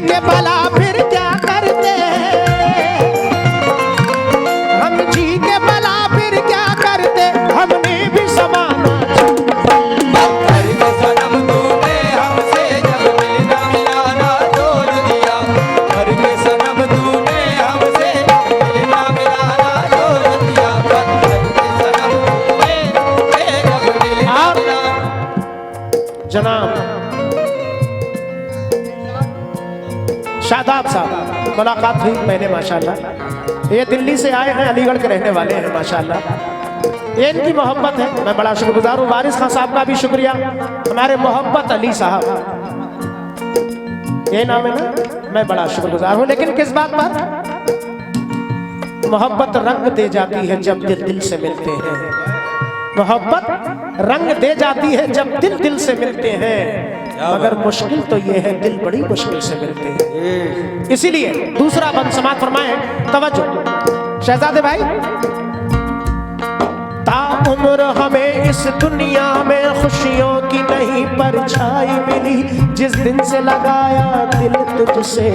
के भला फिर क्या करते, हम जी के भला फिर क्या करते, हमने भी समाना जनाब शादाब साहब मुलाकात हुई मैंने माशाल्लाह। ये दिल्ली से आए हैं, अलीगढ़ के रहने वाले हैं माशाल्लाह। ये इनकी मोहब्बत है, मैं बड़ा शुक्रगुजार हूँ। वारिस खान साहब का भी शुक्रिया, हमारे मोहब्बत अली साहब, ये नाम है ना, मैं बड़ा शुक्रगुजार हूँ। लेकिन किस बात पर? मोहब्बत रंग दे जाती है जब दिल दिल से मिलते हैं, मोहब्बत रंग दे जाती है जब दिल दिल से मिलते हैं, मगर मुश्किल तो ये है दिल बड़ी मुश्किल से मिलते हैं। इसीलिए दूसरा बंद समात फरमाए, तवज्जो शहजादे भाई। ताउम्र हमें इस दुनिया में खुशियों की नहीं परछाई मिली, जिस दिन से लगाया दिल तुझसे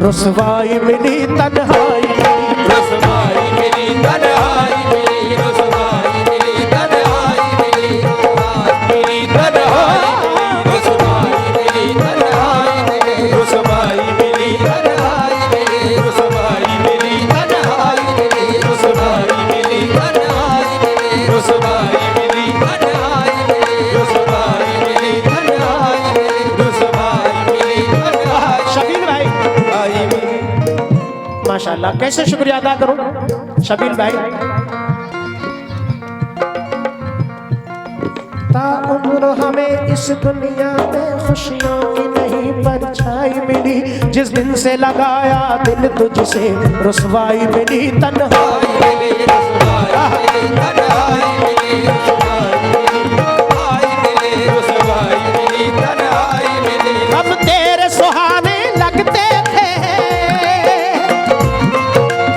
रुसवाई मिली तन्हाई मिली, रुसवाई मिली तन्हाई मिली, रुसवाई मिली तन्हाई मिली, रुसवाई मिली तन्हाई मिली, रुसवाई मिली तन्हाई मिली, रुसवाई मिली तन्हाई मिली, रुसवाई मिली तन्हाई मिली, रुसवाई मिली तन्हाई मिली, रुसवाई मिली तन्हाई मिली, रुसवाई मिली तन्हाई। शबीर भाई माशाल्लाह, कैसे शुक्रिया अदा करूं शबीर भाई। ताउम्र हमें इस दुनिया में खुशियों की नहीं परछाई मिली, जिस दिन से लगाया दिल तुझसे रुसवाई मिली तन्हाई मिली, रुसवाई मिली तन्हाई मिली, रुसवाई मिली, रुसवाई मिली तन्हाई मिली। हम तेरे सुहाने लगते थे,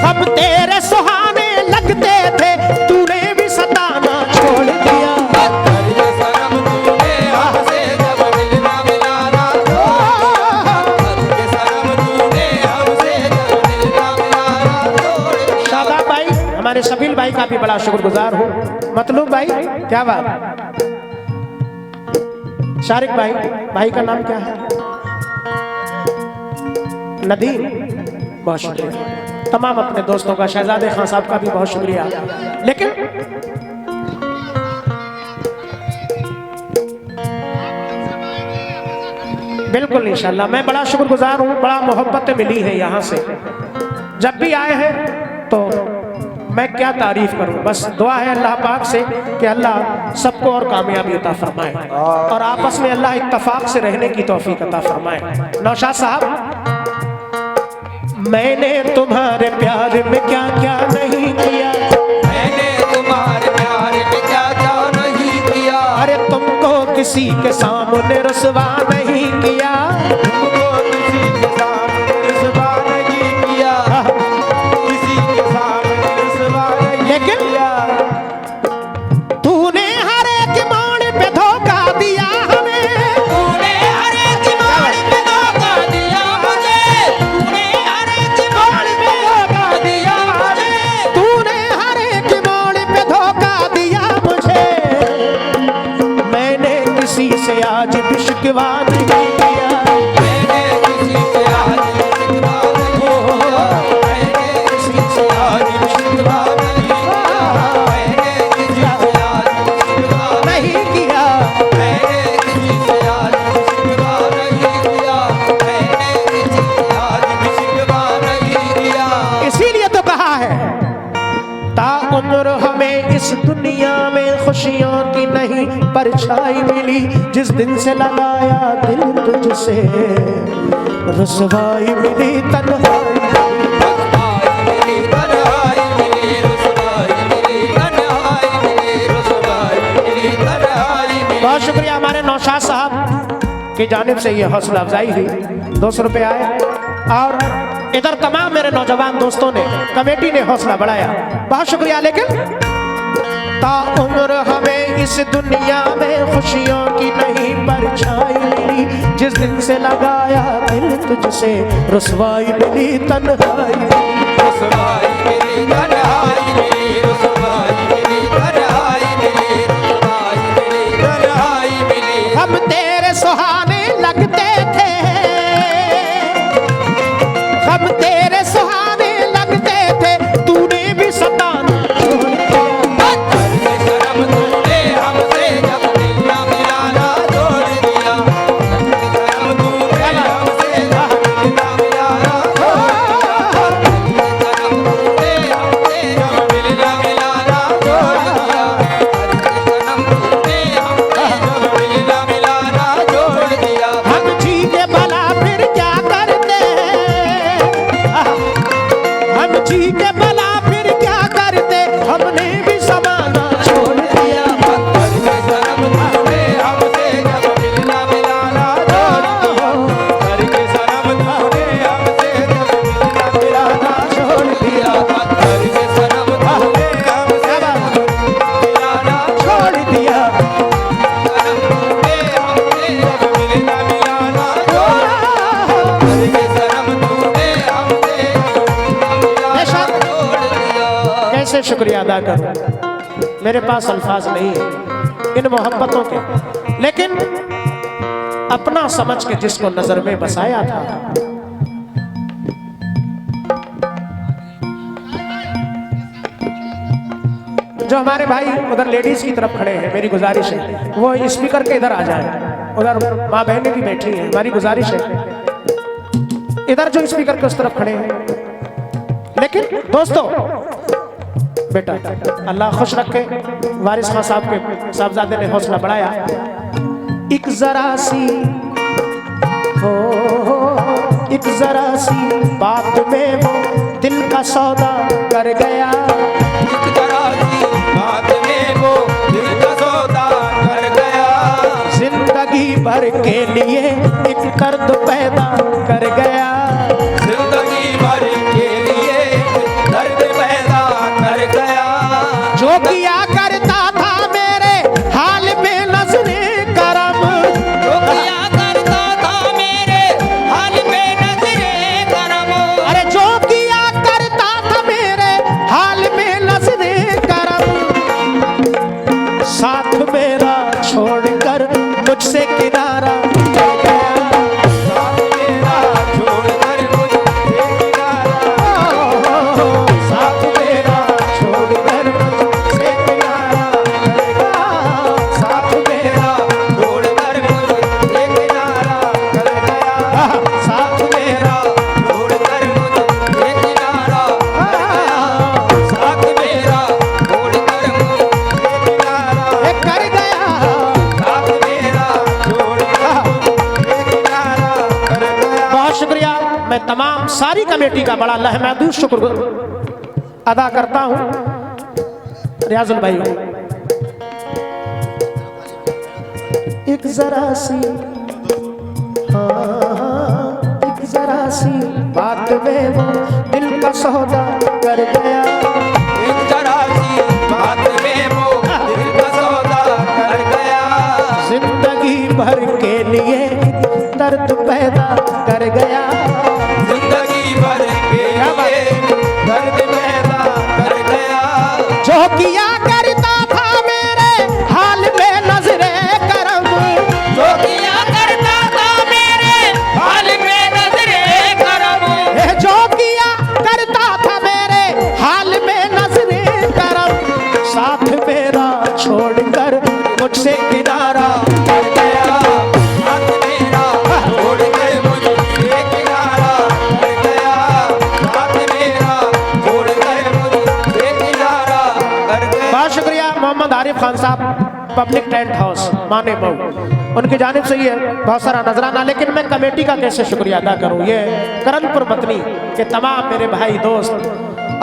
हम तेरे सुहाने लगते थे, तूने भी सताना छोड़ दिया। शादाब भाई, हमारे शबील भाई का भी बड़ा शुक्रगुजार हूँ। मतलूब भाई क्या बात, शारिक भाई, भाई का नाम क्या है? नदीम, बहुत शुक्रिया। तमाम अपने दोस्तों का, शहजादे खान साहब का भी बहुत शुक्रिया। लेकिन बिल्कुल इंशाल्लाह मैं बड़ा शुक्रगुजार हूँ, बड़ा मोहब्बत मिली है यहाँ से। जब भी आए हैं तो मैं क्या तारीफ करूं, बस दुआ है अल्लाह पाक से कि अल्लाह सबको और कामयाबी अता फरमाए और आपस में अल्लाह इत्तफाक से रहने की तौफीक अता फरमाए। नौशाद साहब, मैंने तुम्हारे प्यार में क्या क्या नहीं किया, मैंने तुम्हारे प्यार में क्या क्या नहीं किया, अरे तुमको किसी के सामने रुसवा नहीं किया, तुमको किसी के सामने रुसवा नहीं किया, किसी के सामने रुसवा नहीं किया। तूने हर एक मोड़ पे धोखा दिया हमें, तूने हर एक मोड़ पे धोखा दिया मुझे, तूने हर एक मोड़ पे धोखा दिया मुझे, तूने हर एक मोड़ पे धोखा दिया मुझे। मैंने किसी से आज भी शिकवा नहीं किया, मैंने किसी से आज भी शिकवा नहीं किया, मैंने किसी से आज भी शिकवा नहीं किया, मैंने किसी से आज भी शिकवा नहीं किया, मैंने किसी से आज भी शिकवा नहीं किया, मैंने किसी से आज भी शिकवा नहीं किया। इसीलिए तो कहा है ताउम्र हमें इस दुनिया में खुशियों की नहीं परछाई मिली, जिस दिन से लगाया दिल तुझसे रुसवाई मिली तन्हाई मिली, तन्हाई मिली, रुसवाई मिली तन्हाई मिली, रुसवाई मिली तन्हाई मिली। बहुत शुक्रिया हमारे नौशाद साहब की जानिब से ये हौसला अफजाई हुई, 200 रुपये आए और इधर तमाम मेरे नौजवान दोस्तों ने, कमेटी ने हौसला बढ़ाया, बहुत शुक्रिया। लेकिन ताउम्र हमें इस दुनिया में खुशियों की नहीं परछाई मिली। जिस दिन से लगाया दिल तुझसे रुसवाई मिली, तन्हाई मिली, रुसवाई मिली, तन्हाई मिली, रुसवाई मिली, तन्हाई मिली, रुसवाई मिली, तन्हाई मिली। हम तेरे सुहाने लगते थे, हम तेरे सुहाने लगते थे, तूने भी सताना छोड़ दिया। शर्म तूने हमसे जब मिलना मिलाना छोड़ दिया। शर्म तूने हमसे जब मिलना मिलाना छोड़ दिया। शर्म तूने हमसे जब मिलना मिलाना छोड़ दिया। शर्म तूने हमसे जब मिलना मिलाना छोड़ दिया। हम जी के भला फिर क्या करते, हम जी के भला फिर क्या करते, हमने भी समाना छोड़ दिया। शर्म तूने हमसे जब मिलना मिलाना छोड़ दिया। करके शर्म तूने हमसे जब मिलना मिलाना छोड़ दिया। करके शर्म तूने हमसे मिलाना छोड़ दिया। शर्म तूने हमसे जब मिलना मिलाना छोड़ दिया। करके शर्म तूने हमसे मिलाना छोड़ दिया। कैसे शुक्रिया अदा करूं, मेरे पास अल्फाज नहीं है इन मोहब्बतों के, लेकिन अपना समझ के जिसको नजर में बसाया था, जो हमारे भाई उधर लेडीज की तरफ खड़े हैं, मेरी गुजारिश है वो स्पीकर के इधर आ जाए। उधर माँ बहनें भी बैठी हैं, हमारी गुजारिश है इधर जो स्पीकर के उस तरफ खड़े हैं। लेकिन दोस्तों, बेटा अल्लाह खुश रखे, वारिस खान साहब के साहबजादे ने हौसला बढ़ाया। एक जरा सी हो, एक जरा सी बात में वो दिल का सौदा कर गया। एक जरा सी बात में वो दिल का सौदा कर गया। जिंदगी भर के लिए एक दर्द पैदा कर गया। जिंदगी भर के लिए दर्द पैदा कर गया। जो किया करता था मेरे हाल में नजरे करम, जो किया करता था मेरे हाल में नजरे करम। अरे जो किया करता था मेरे हाल में नजरे करम, साथ मेरा छोड़कर मुझसे किनारा कर गया। साथ मेरा छोड़कर मुझसे किनारा। साथ मेरा छोड़कर मुझसे किनारा कर गया। साथ मेरा छोड़कर मुझसे किनारा कर गया। साथ मेरा छोड़कर मुझसे किनारा कर गया। साथ मेरा छोड़कर मुझसे किनारा कर गया। साथ मेरा छोड़कर मुझसे किनारा कर गया। बहुत शुक्रिया। मैं तमाम सारी कमेटी का बड़ा लहमहदूद शुक्र अदा करता हूं। रियाजुल भाई, एक जरा सी, हाँ, एक जरा सी बात में वो दिल का सौदा कर गया। एक जरा सी बात में वो दिल का सौदा कर गया। जिंदगी भर के लिए दर्द पैदा कर गया। जिंदगी भर के लिए दर्द पैदा कर गया। जो किया करता था मेरे हाल में नजरे करम, जो किया करता था मेरे हाल में नजरे करम। जो किया करता था मेरे हाल में नजरे करम, साथ मेरा छोड़कर मुझसे किनारा कर गया। साथ मेरा छोड़कर मुझसे किनारा कर गया। साथ मेरा छोड़कर मुझसे किनारा कर गया। बहुत शुक्रिया मोहम्मद आरिफ खान साहब, पब्लिक टेंट हाउस माने मऊ, उनकी जानिब से ये बहुत सारा नजराना। लेकिन मैं कमेटी का कैसे शुक्रिया अदा करूं, ये करनपुर बतनी के तमाम मेरे भाई दोस्त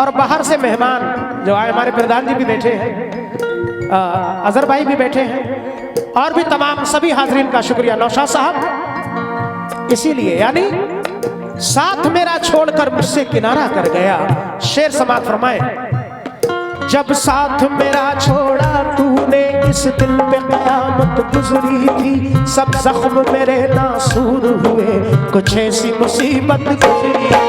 और बाहर से मेहमान जो आए, हमारे प्रधान जी भी बैठे हैं, अजहर भाई भी बैठे हैं, और भी तमाम सभी हाजरीन का शुक्रिया। नौशाद साहब, इसीलिए यानी साथ मेरा छोड़कर मुझसे किनारा कर गया। शेर समात फरमाए, जब साथ मेरा छोड़ा तूने इस दिल पे कयामत गुजरी थी, सब जख्म मेरे नासूर हुए, कुछ ऐसी मुसीबत गुजरी थी।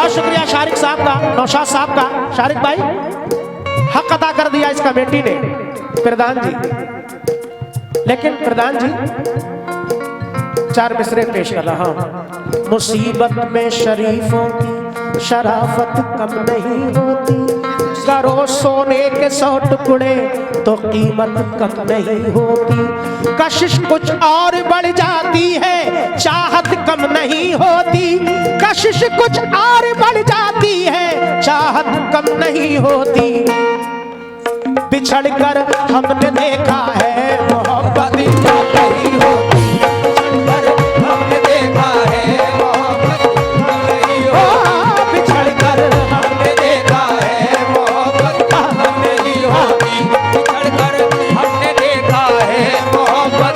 शुक्रिया शारिक साहब का, नौशाद साहब का। शारिक भाई हक अदा कर दिया इस कमेटी ने प्रधान जी। लेकिन प्रधान जी 4 मिसरे पेश कर रहा हूं। मुसीबत में शरीफों की शराफत कम नहीं होती, करो सोने के 100 टुकड़े तो कीमत कम नहीं होती। कशिश कुछ और बढ़ जाती है, चाहत कम नहीं होती। कशिश कुछ और बढ़ जाती है, चाहत कम नहीं होती। बिछड़ कर हमने देखा है मोहब्बत नहीं होती। हमने देखा है मोहब्बत नहीं होती। बिछड़ कर हमने देखा है मोहब्बत नहीं होती। बिछड़ कर हमने देखा है मोहब्बत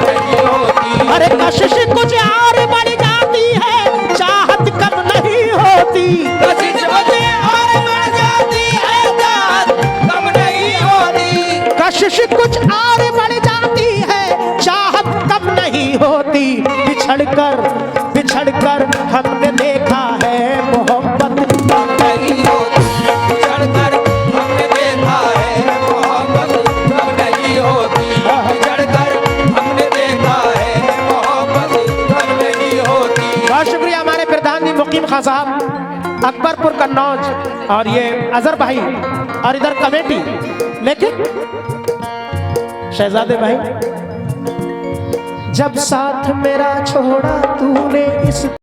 नहीं होती। अरे कशिश कुछ और बढ़ जाती है, चाहत कम नहीं होती। कशिश कुछ और बढ़ जाती है, चाहत कम नहीं होती। कशिश कुछ और बढ़ जाती है, चाहत कम नहीं होती। बिछड़ कर हमने देखा है मोहब्बत नहीं होती। बिछड़ कर हमने देखा है मोहब्बत नहीं होती। बिछड़ कर हमने देखा है मोहब्बत नहीं होती। बहुत शुक्रिया हमारे प्रधान जी मुकीम खान साहब, अकबरपुर कन्नौज, और ये अजहर भाई और इधर कमेटी। लेकिन शहजादे भाई, जब साथ मेरा छोड़ा तूने इस